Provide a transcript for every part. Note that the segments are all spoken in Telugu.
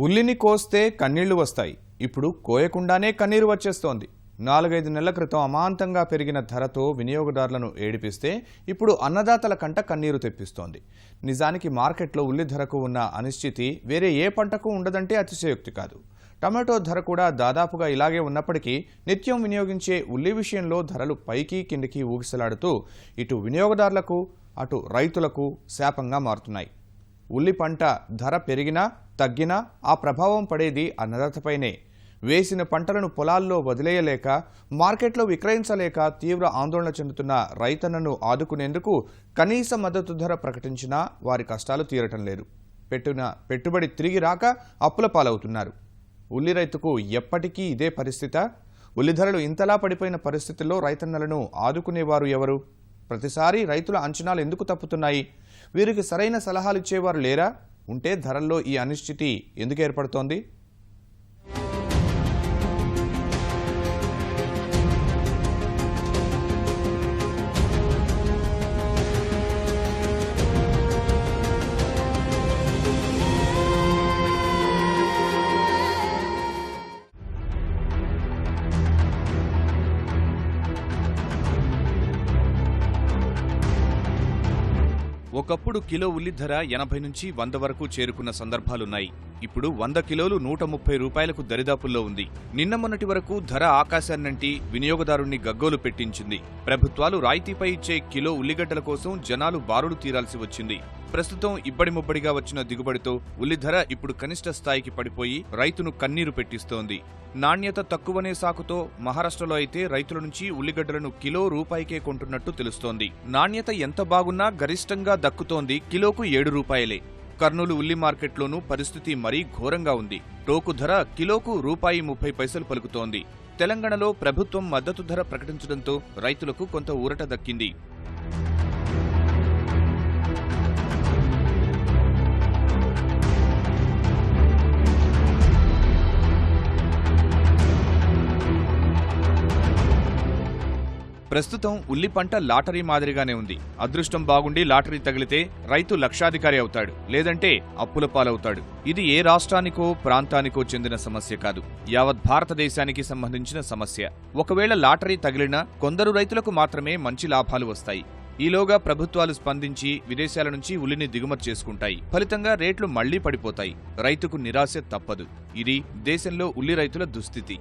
ఉల్లిని కోస్తే కన్నీళ్లు వస్తాయి. ఇప్పుడు కోయకుండానే కన్నీరు వచ్చేస్తోంది. 4-5 నెలల క్రితం అమాంతంగా పెరిగిన ధరతో వినియోగదారులను ఏడిపిస్తే ఇప్పుడు అన్నదాతల కంట కన్నీరు తెప్పిస్తోంది. నిజానికి మార్కెట్లో ఉల్లి ధరకు ఉన్న అనిశ్చితి వేరే ఏ పంటకు ఉండదంటే అతిశయోక్తి కాదు. టమాటో ధర కూడా దాదాపుగా ఇలాగే ఉన్నప్పటికీ నిత్యం వినియోగించే ఉల్లి విషయంలో ధరలు పైకి కిందికి ఊగిసలాడుతూ ఇటు వినియోగదారులకు అటు రైతులకు శాపంగా మారుతున్నాయి. ఉల్లి పంట ధర పెరిగినా తగ్గినా ఆ ప్రభావం పడేది అన్నదాతపైనే. వేసిన పంటలను పొలాల్లో వదిలేయలేక మార్కెట్లో విక్రయించలేక తీవ్ర ఆందోళన చెందుతున్న రైతన్నను ఆదుకునేందుకు కనీస మద్దతు ధర ప్రకటించినా వారి కష్టాలు తీరటం లేదు. పెట్టిన పెట్టుబడి తిరిగి రాక అప్పుల పాలవుతున్నారు. ఉల్లి రైతుకు ఎప్పటికీ ఇదే పరిస్థితా? ఉల్లి ధరలు ఇంతలా పడిపోయిన పరిస్థితుల్లో రైతన్నలను ఆదుకునేవారు ఎవరు? ప్రతిసారి రైతుల అంచనాలు ఎందుకు తప్పుతున్నాయి? వీరికి సరైన సలహాలు ఇచ్చేవారు లేరా? ఉంటే ధరల్లో ఈ అనిశ్చితి ఎందుకు ఏర్పడుతోంది? ఒకప్పుడు కిలో ఉల్లి ధర 80 నుంచి 100 వరకు చేరుకున్న సందర్భాలున్నాయి. ఇప్పుడు 100 కిలోలు 130 రూపాయలకు దరిదాపుల్లో ఉంది. నిన్న మొన్నటి వరకు ధర ఆకాశాన్నంటి వినియోగదారుణ్ణి గగ్గోలు పెట్టించింది. ప్రభుత్వాలు రాయితీపై ఇచ్చే కిలో ఉల్లిగడ్డల కోసం జనాలు బారులు తీరాల్సి వచ్చింది. ప్రస్తుతం ఇబ్బడి ముబ్బడిగా వచ్చిన దిగుబడితో ఉల్లి ధర ఇప్పుడు కనిష్ట స్థాయికి పడిపోయి రైతును కన్నీరు పెట్టిస్తోంది. నాణ్యత తక్కువనే సాకుతో మహారాష్ట్రలో అయితే రైతుల నుంచి ఉల్లిగడ్డలను కిలో రూపాయికే కొంటున్నట్టు తెలుస్తోంది. నాణ్యత ఎంత బాగున్నా గరిష్టంగా దక్కుతోంది కిలోకు 7 రూపాయలే. కర్నూలు ఉల్లి మార్కెట్లోనూ పరిస్థితి మరీ ఘోరంగా ఉంది. టోకు ధర కిలోకు ₹1.30 పలుకుతోంది. తెలంగాణలో ప్రభుత్వం మద్దతు ధర ప్రకటించడంతో రైతులకు కొంత ఊరట దక్కింది. ప్రస్తుతం ఉల్లి పంట లాటరీ మాదిరిగానే ఉంది. అదృష్టం బాగుండి లాటరీ తగిలితే రైతు లక్షాధికారి అవుతాడు, లేదంటే అప్పుల పాలవుతాడు. ఇది ఏ రాష్ట్రానికో ప్రాంతానికో చెందిన సమస్య కాదు, యావత్ భారతదేశానికి సంబంధించిన సమస్య. ఒకవేళ లాటరీ తగిలినా కొందరు రైతులకు మాత్రమే మంచి లాభాలు వస్తాయి. ఈలోగా ప్రభుత్వాలు స్పందించి విదేశాల నుంచి ఉల్లిని దిగుమతి చేసుకుంటాయి. ఫలితంగా రేట్లు మళ్లీ పడిపోతాయి. రైతుకు నిరాశ తప్పదు. ఇది దేశంలో ఉల్లి రైతుల దుస్థితి.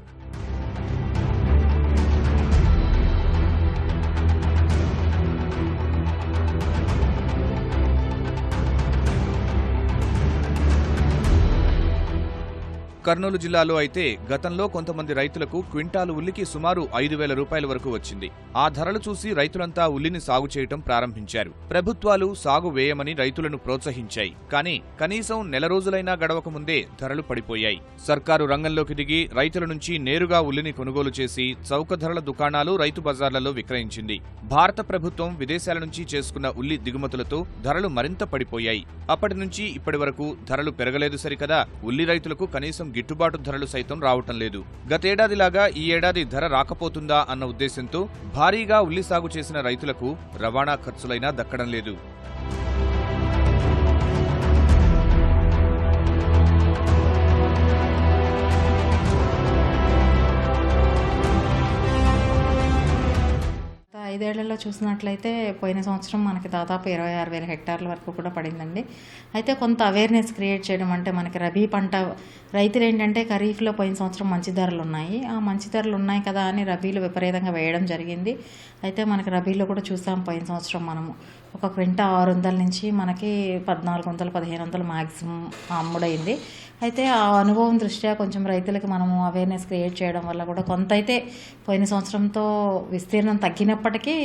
కర్నూలు జిల్లాలో అయితే గతంలో కొంతమంది రైతులకు క్వింటాలు ఉల్లికి సుమారు 5,000 రూపాయల వరకు వచ్చింది. ఆ ధరలు చూసి రైతులంతా ఉల్లిని సాగు చేయటం ప్రారంభించారు. ప్రభుత్వాలు సాగు వేయమని రైతులను ప్రోత్సహించాయి. కానీ కనీసం నెల రోజులైనా గడవక ముందే ధరలు పడిపోయాయి. సర్కారు రంగంలోకి దిగి రైతుల నుంచి నేరుగా ఉల్లిని కొనుగోలు చేసి చౌక ధరల దుకాణాలు, రైతు బజార్లలో విక్రయించింది. భారత ప్రభుత్వం విదేశాల నుంచి చేసుకున్న ఉల్లి దిగుమతులతో ధరలు మరింత పడిపోయాయి. అప్పటి నుంచి ఇప్పటి వరకు ధరలు పెరగలేదు సరికదా, ఉల్లి రైతులకు కనీసం గిట్టుబాటు ధరలు సైతం రావటం లేదు. గతేడాదిలాగా ఈ ఏడాది ధర రాకపోతుందా అన్న ఉద్దేశంతో భారీగా ఉల్లి సాగు చేసిన రైతులకు రవాణా ఖర్చులైనా దక్కడం లేదు. ఐదేళ్లలో చూసినట్లయితే పోయిన సంవత్సరం మనకి దాదాపు 26,000 హెక్టార్ల వరకు కూడా పడిందండి. అయితే కొంత అవేర్నెస్ క్రియేట్ చేయడం, అంటే మనకి రబీ పంట రైతులు ఏంటంటే ఖరీఫ్లో పోయిన సంవత్సరం మంచి ధరలు ఉన్నాయి, ఆ మంచి ధరలు ఉన్నాయి కదా అని రబీలో విపరీతంగా వేయడం జరిగింది. అయితే మనకి రబీలో కూడా చూసాం, పోయిన సంవత్సరం మనము ఒక క్వింటా 600 నుంచి మనకి 1,400, 1,500 మ్యాక్సిమం అమ్ముడైంది. అయితే ఆ అనుభవం దృష్ట్యా కొంచెం రైతులకు మనము అవేర్నెస్ క్రియేట్ చేయడం వల్ల కూడా కొంత అయితే పోయిన సంవత్సరంతో విస్తీర్ణం తగ్గినప్పటికీ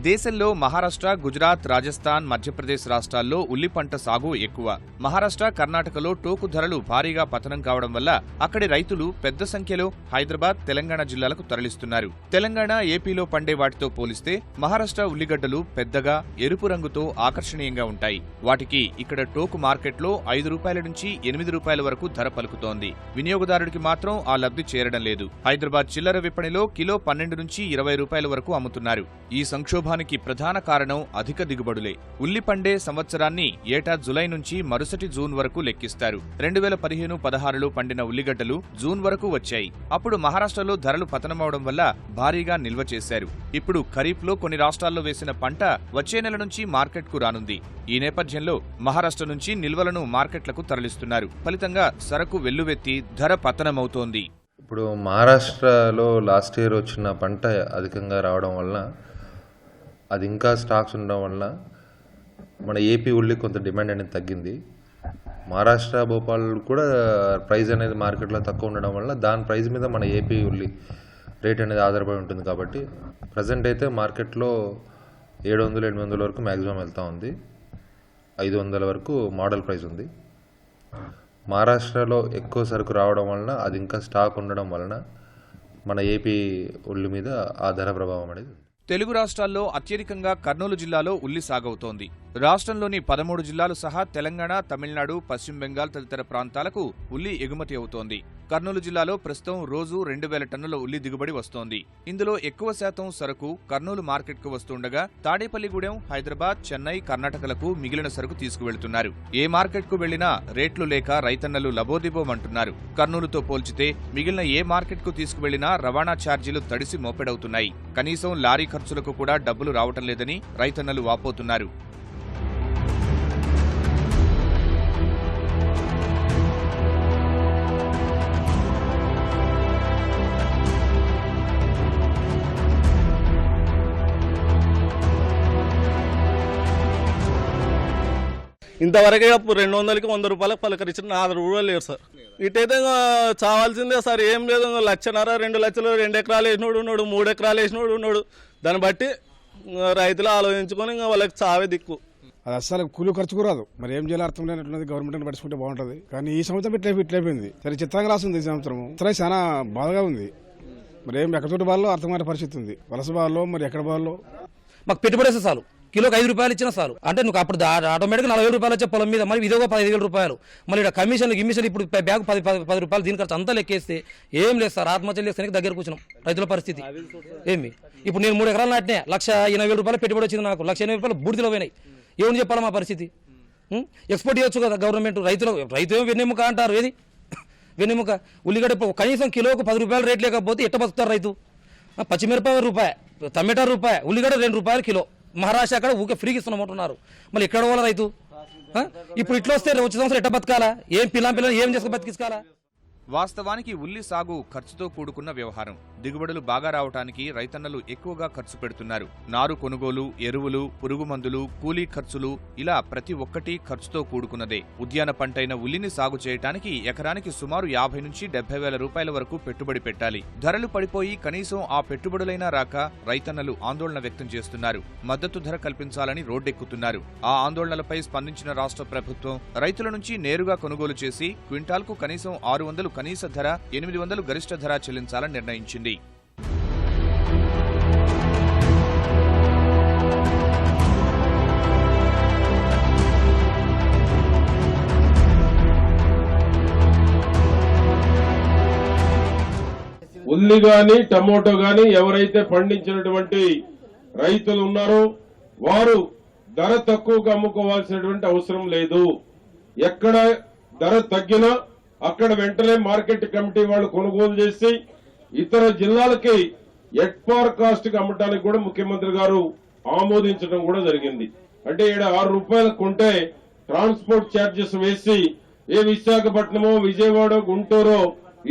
దేశంలో మహారాష్ట్ర, గుజరాత్, రాజస్థాన్, మధ్యప్రదేశ్ రాష్ట్రాల్లో ఉల్లి పంట సాగు ఎక్కువ. మహారాష్ట్ర, కర్ణాటకలో టోకు ధరలు భారీగా పతనం కావడం వల్ల అక్కడి రైతులు పెద్ద సంఖ్యలో హైదరాబాద్, తెలంగాణ జిల్లాలకు తరలిస్తున్నారు. తెలంగాణ, ఏపీలో పండే వాటితో పోలిస్తే మహారాష్ట్ర ఉల్లిగడ్డలు పెద్దగా ఎరుపు రంగు రంగుతో ఆకర్షణీయంగా ఉంటాయి. వాటికి ఇక్కడ టోకు మార్కెట్లో 5 రూపాయల నుంచి 8 రూపాయల వరకు ధర పలుకుతోంది. వినియోగదారుడికి మాత్రం ఆ లబ్ధి చేరడం లేదు. హైదరాబాద్ చిల్లర విపణిలో కిలో 12 నుంచి 20 రూపాయల వరకు అమ్ముతున్నారు. ఈ సంక్షోభానికి ప్రధాన కారణం అధిక దిగుబడులే. ఉల్లి పండే సంవత్సరాన్ని ఏటా జులై నుంచి మరుసటి జూన్ వరకు లెక్కిస్తారు. 2015-16లో పండిన ఉల్లిగడ్డలు జూన్ వరకు వచ్చాయి. అప్పుడు మహారాష్ట్రలో ధరలు పతనమవడం వల్ల భారీగా నిల్వ చేశారు. ఇప్పుడు ఖరీఫ్లో కొన్ని రాష్ట్రాల్లో వేసిన పంట వచ్చే నెల నుంచి మార్కెట్కు రానుంది. ఈ నేపథ్యంలో మహారాష్ట్ర నుంచి నిల్వలను మార్కెట్లకు తరలిస్తున్నారు. ఫలితంగా సరకు వెల్లువెత్తి ధర పతనమవుతోంది. ఇప్పుడు మహారాష్ట్రలో లాస్ట్ ఇయర్ వచ్చిన పంట అధికంగా రావడం వలన, అది ఇంకా స్టాక్స్ ఉండడం వలన మన ఏపీ ఉల్లి కొంత డిమాండ్ అనేది తగ్గింది. మహారాష్ట్ర భోపాల్ కూడా ప్రైస్ అనేది మార్కెట్లో తక్కువ ఉండడం వల్ల దాని ప్రైస్ మీద మన ఏపీ ఉల్లి రేట్ అనేది ఆధారపడి ఉంటుంది. కాబట్టి ప్రజెంట్ అయితే మార్కెట్లో 700-800 వరకు మ్యాక్సిమం వెళ్తూ ఉంది. 500 వరకు మోడల్ ప్రైస్ ఉంది. మహారాష్ట్రలో ఎక్కువ సరుకు రావడం వలన, అది ఇంకా స్టాక్ ఉండడం వలన మన ఏపీ ఉల్లి మీద ఆ ధర ప్రభావం అనేది. తెలుగు రాష్ట్రాల్లో అత్యధికంగా కర్నూలు జిల్లాలో ఉల్లి సాగవుతోంది. రాష్ట్రంలోని 13 జిల్లాలు సహా తెలంగాణ, తమిళనాడు, పశ్చిమ బెంగాల్ తదితర ప్రాంతాలకు ఉల్లి ఎగుమతి అవుతోంది. కర్నూలు జిల్లాలో ప్రస్తుతం రోజు 2000 టన్నుల ఉల్లి దిగుబడి వస్తోంది. ఇందులో ఎక్కువ శాతం సరుకు కర్నూలు మార్కెట్కు వస్తుండగా తాడేపల్లిగూడెం, హైదరాబాద్, చెన్నై, కర్ణాటకలకు మిగిలిన సరుకు తీసుకువెళ్తున్నారు. ఏ మార్కెట్కు వెళ్లినా రేట్లు లేక రైతన్నలు లబోదిబోమంటున్నారు. కర్నూలుతో పోల్చితే మిగిలిన ఏ మార్కెట్కు తీసుకువెళ్లినా రవాణా ఛార్జీలు తడిసి మోపెడవుతున్నాయి. కనీసం లారీ ఖర్చులకు కూడా డబ్బులు రావటం లేదని రైతన్నలు వాపోతున్నారు. ఇంతవరకే 200కి 100 రూపాయలకు పలకరించిన 4 రూపాయలు లేరు సార్. ఇటైతే చావాల్సిందే సార్. ఏం లేదు, 1,00,000 2 లక్షలు 2 ఎకరాలు వేసినోడు ఉన్నాడు, 3 ఎకరాలు వేసినోడు ఉన్నాడు. దాన్ని బట్టి రైతులు ఆలోచించుకొని వాళ్ళకి చావే దిక్కు. అది అసలు కూలి ఖర్చుకు రాదు. మరి ఏం చేయాలి అర్థం లేనట్లున్నది. గవర్నమెంట్ పట్టించుకుంటే బాగుంటుంది. కానీ ఈ సంవత్సరం ఇట్లయిపోయింది. సరే చిత్రంగా రాస్తుంది ఈ సంవత్సరం. అసలు చాలా బాధగా ఉంది. మరి ఏం ఎక్కడ చోటు బాల్లో అర్థమైన పరిస్థితి ఉంది. వలస బాల్లో మరి ఎక్కడ బాల్లో మాకు పెట్టుబడి వేస్తే చాలు, కిలోకి 5 రూపాయలు ఇచ్చినా చాలు. అంటే నువ్వు అప్పుడు ఆటోమేటిక్గా 40 రూపాయలు వచ్చే పొలం మీద మరి ఇదొక 15,000 రూపాయలు. మళ్ళీ ఇక్కడ కమిషన్ ఇప్పుడు బ్యాగ్ 10 రూపాయలు దీని ఖర్చు అంతా లెక్కేస్తే ఏం లేదు సార్. ఆత్మహత్యలు చేస్తే దగ్గర కూర్చున్నాం. రైతుల పరిస్థితి ఏమి? ఇప్పుడు నేను 3 ఎకరాలు నాటినా 1,80,000 రూపాయలు పెట్టుబడి వచ్చింది. నాకు 1,80,000 రూపాయలు బూడిదలో పోయినాయి. ఏమని చెప్పాలా మా పరిస్థితి? ఎక్స్పోర్ట్ చేయొచ్చు కదా గవర్నమెంట్. రైతు ఏమో వెన్నెముక అంటారు. ఏది వెన్నెముక? ఉల్లిగడ్డ కనీసం కిలోకు 10 రూపాయలు రేట్ లేకపోతే ఎట్ట బతుకుతారు రైతు? పచ్చిమిరపకాయ రూపాయి, టమాటా రూపాయి, ఉల్లిగడ్డ 2 రూపాయలు కిలో. మహారాష్ట్ర అక్కడ ఊకే ఫ్రీకి ఇస్తున్నామంటున్నారు. మళ్ళీ ఎక్కడ వాళ్ళ రైతు? ఇప్పుడు ఇట్లా వస్తే వచ్చే సంవత్సరం ఎట్ట బతకాలా? ఏం పిల్లలు ఏం చేసుకుని బతికించాలా? వాస్తవానికి ఉల్లి సాగు ఖర్చుతో కూడుకున్న వ్యవహారం. దిగుబడులు బాగా రావటానికి రైతన్నలు ఎక్కువగా ఖర్చు పెడుతున్నారు. నారు కొనుగోలు, ఎరువులు, పురుగు మందులు, కూలీ ఖర్చులు, ఇలా ప్రతి ఒక్కటి ఖర్చుతో కూడుకున్నదే. ఉద్యాన పంటైన ఉల్లిని సాగు చేయటానికి ఎకరానికి సుమారు 50 నుంచి 70,000 రూపాయల వరకు పెట్టుబడి పెట్టాలి. ధరలు పడిపోయి కనీసం ఆ పెట్టుబడులైనా రాక రైతన్నలు ఆందోళన వ్యక్తం చేస్తున్నారు. మద్దతు ధర కల్పించాలని రోడ్డెక్కుతున్నారు. ఆ ఆందోళనలపై స్పందించిన రాష్ట్ర ప్రభుత్వం రైతుల నుంచి నేరుగా కొనుగోలు చేసి క్వింటాల్కు కనీసం 600 కనీస ధర, 800 గరిష్ట ధర చెల్లించాలని నిర్ణయించింది. ఉల్లి గాని టమోటో గాని ఎవరైతే పండించినటువంటి రైతులు ఉన్నారో వారు ధర తక్కువగా అమ్ముకోవాల్సినటువంటి అవసరం లేదు. ఎక్కడ ధర తగ్గినా అక్కడ వెంటనే మార్కెట్ కమిటీ వాళ్ళు కొనుగోలు చేసి ఇతర జిల్లాలకి ఎట్పార్ కాస్ట్ కి అమ్మటానికి కూడా ముఖ్యమంత్రి గారు ఆమోదించడం కూడా జరిగింది. అంటే ఇక్కడ 6 రూపాయలు కొంటే ట్రాన్స్పోర్ట్ ఛార్జెస్ వేసి విశాఖపట్నమో, విజయవాడ, గుంటూరు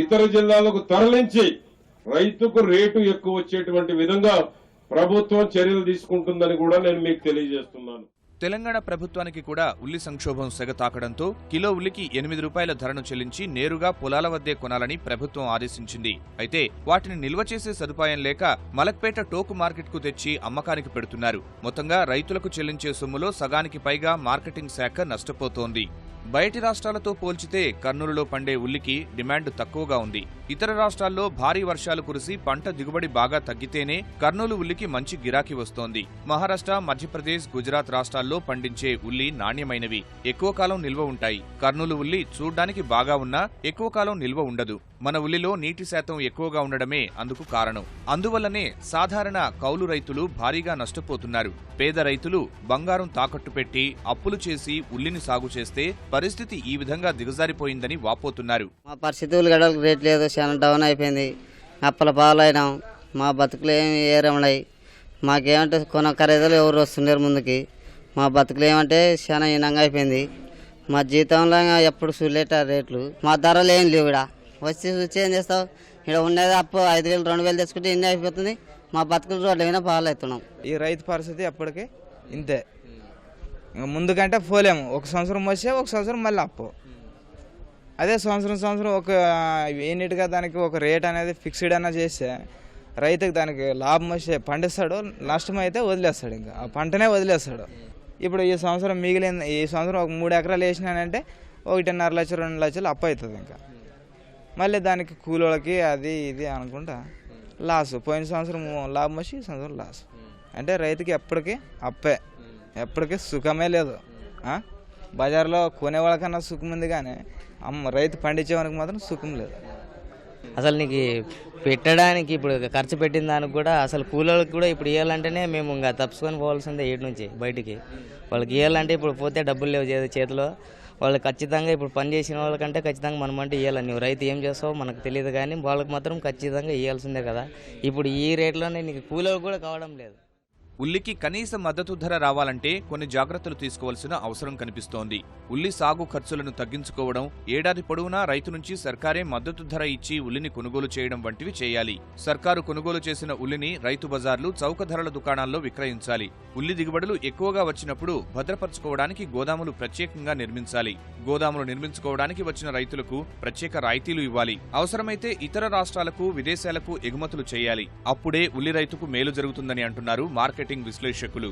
ఇతర జిల్లాలకు తరలించి రైతుకు రేటు ఎక్కువ వచ్చేటువంటి విధంగా ప్రభుత్వం చర్యలు తీసుకుంటుందని కూడా నేను మీకు తెలియజేస్తున్నాను. తెలంగాణ ప్రభుత్వానికి కూడా ఉల్లి సంక్షోభం సెగ తాకడంతో కిలో ఉల్లికి 8 రూపాయల ధరను చెల్లించి నేరుగా పొలాల వద్దే కొనాలని ప్రభుత్వం ఆదేశించింది. అయితే వాటిని నిల్వ చేసే సదుపాయం లేక మలక్పేట టోకు మార్కెట్కు తెచ్చి అమ్మకానికి పెడుతున్నారు. మొత్తంగా రైతులకు చెల్లించే సొమ్ములో సగానికి పైగా మార్కెటింగ్ శాఖ నష్టపోతోంది. బయటి రాష్ట్రాలతో పోల్చితే కర్నూలులో పండే ఉల్లికి డిమాండ్ తక్కువగా ఉంది. ఇతర రాష్ట్రాల్లో భారీ వర్షాలు కురిసి పంట దిగుబడి బాగా తగ్గితేనే కర్నూలు ఉల్లికి మంచి గిరాకీ వస్తోంది. మహారాష్ట్ర, మధ్యప్రదేశ్, గుజరాత్ రాష్ట్రాల్లో పండించే ఉల్లి నాణ్యమైనవి, ఎక్కువ కాలం నిల్వ ఉంటాయి. కర్నూలు ఉల్లి చూడ్డానికి బాగా ఉన్నా ఎక్కువ కాలం నిల్వ ఉండదు. మన ఉల్లిలో నీటి శాతం ఎక్కువగా ఉండడమే అందుకు కారణం. అందువల్లనే సాధారణ కౌలు రైతులు భారీగా నష్టపోతున్నారు. పేద రైతులు బంగారం తాకట్టు పెట్టి అప్పులు చేసి ఉల్లిని సాగు చేస్తే పరిస్థితి ఈ విధంగా దిగజారిపోయిందని వాపోతున్నారు. మా పరిస్థితి ఉల్లిగడ్డలకు రేట్ లేదు, చాలా డౌన్ అయిపోయింది. అప్పల పాలైనాం, మా బతుకులు ఏమి ఏరమన్నాయి. మాకేమంటే కొన ఖరీదులు ఎవరు వస్తున్నారు ముందుకి. మా బతుకులు ఏమంటే చాలా హీనంగా అయిపోయింది. మా జీతంలో ఎప్పుడు చూడలేట రేట్లు, మా ధరలు ఏం లేవు. ఇక్కడ వచ్చి ఏం చేస్తావు? ఇక్కడ ఉండేది అప్పు 5,000 2,000 తెచ్చుకుంటే ఇన్ని అయిపోతుంది. మా బతుకులు రోడ్ల మీద పాలవుతున్నాం. ఈ రైతు పరిస్థితి ఎప్పటికీ ఇంతే. ఇంకా ముందుకంటే పోలేము. ఒక సంవత్సరం వచ్చే ఒక సంవత్సరం మళ్ళీ అప్పు. అదే సంవత్సరం ఒక యూనిట్గా దానికి ఒక రేట్ అనేది ఫిక్స్డ్ అన్న చేస్తే రైతుకి దానికి లాభం వచ్చే పండిస్తాడు, నష్టం అయితే వదిలేస్తాడు. ఇంకా ఆ పంటనే వదిలేస్తాడు. ఇప్పుడు ఈ సంవత్సరం మిగిలిన ఈ సంవత్సరం ఒక 3 ఎకరాలు వేసినానంటే 1.5 లక్షలు 2 లక్షలు అప్పు అవుతుంది. ఇంకా మళ్ళీ దానికి కూలోళ్ళకి అది ఇది అనుకుంటా లాస్. పోయిన సంవత్సరం లాభం వచ్చి ఈ సంవత్సరం లాస్. అంటే రైతుకి ఎప్పటికీ అప్పే, ఎప్పటికీ సుఖమే లేదు. బజార్లో కొనేవాళ్ళకన్నా సుఖం ఉంది, కానీ రైతు పండించేవానికి మాత్రం సుఖం లేదు. అసలు నీకు పెట్టడానికి ఇప్పుడు ఖర్చు పెట్టిన దానికి కూడా అసలు కూలోళ్ళకి కూడా ఇప్పుడు ఇవ్వాలంటేనే మేము ఇంకా తప్పుకొని పోవాల్సిందే ఏడు నుంచి బయటికి. వాళ్ళకి ఇవ్వాలంటే ఇప్పుడు పోతే డబ్బులు లేవు చేతిలో. వాళ్ళు ఖచ్చితంగా ఇప్పుడు పని చేసిన వాళ్ళకంటే ఖచ్చితంగా మనం అంటే ఇవ్వాలి. నువ్వు రైతు ఏం చేస్తావో మనకు తెలియదు, కానీ వాళ్ళకి మాత్రం ఖచ్చితంగా ఇవ్వాల్సిందే కదా. ఇప్పుడు ఈ రేట్లోనే నీకు కూలీలు కూడా కావడం లేదు. ఉల్లికి కనీస మద్దతు ధర రావాలంటే కొన్ని జాగ్రత్తలు తీసుకోవాల్సిన అవసరం కనిపిస్తోంది. ఉల్లి సాగు ఖర్చులను తగ్గించుకోవడం, ఏడాది పొడవునా రైతు నుంచి సర్కారే మద్దతు ధర ఇచ్చి ఉల్లిని కొనుగోలు చేయడం వంటివి చేయాలి. సర్కారు కొనుగోలు చేసిన ఉల్లిని రైతు బజార్లు, చౌక ధరల దుకాణాల్లో విక్రయించాలి. ఉల్లి దిగుబడులు ఎక్కువగా వచ్చినప్పుడు భద్రపరచుకోవడానికి గోదాములు ప్రత్యేకంగా నిర్మించాలి. గోదాములు నిర్మించుకోవడానికి వచ్చిన రైతులకు ప్రత్యేక రాయితీలు ఇవ్వాలి. అవసరమైతే ఇతర రాష్ట్రాలకు, విదేశాలకు ఎగుమతులు చేయాలి. అప్పుడే ఉల్లి రైతుకు మేలు జరుగుతుందని అంటున్నారు మార్కెటింగ్ విశ్లేషకులు.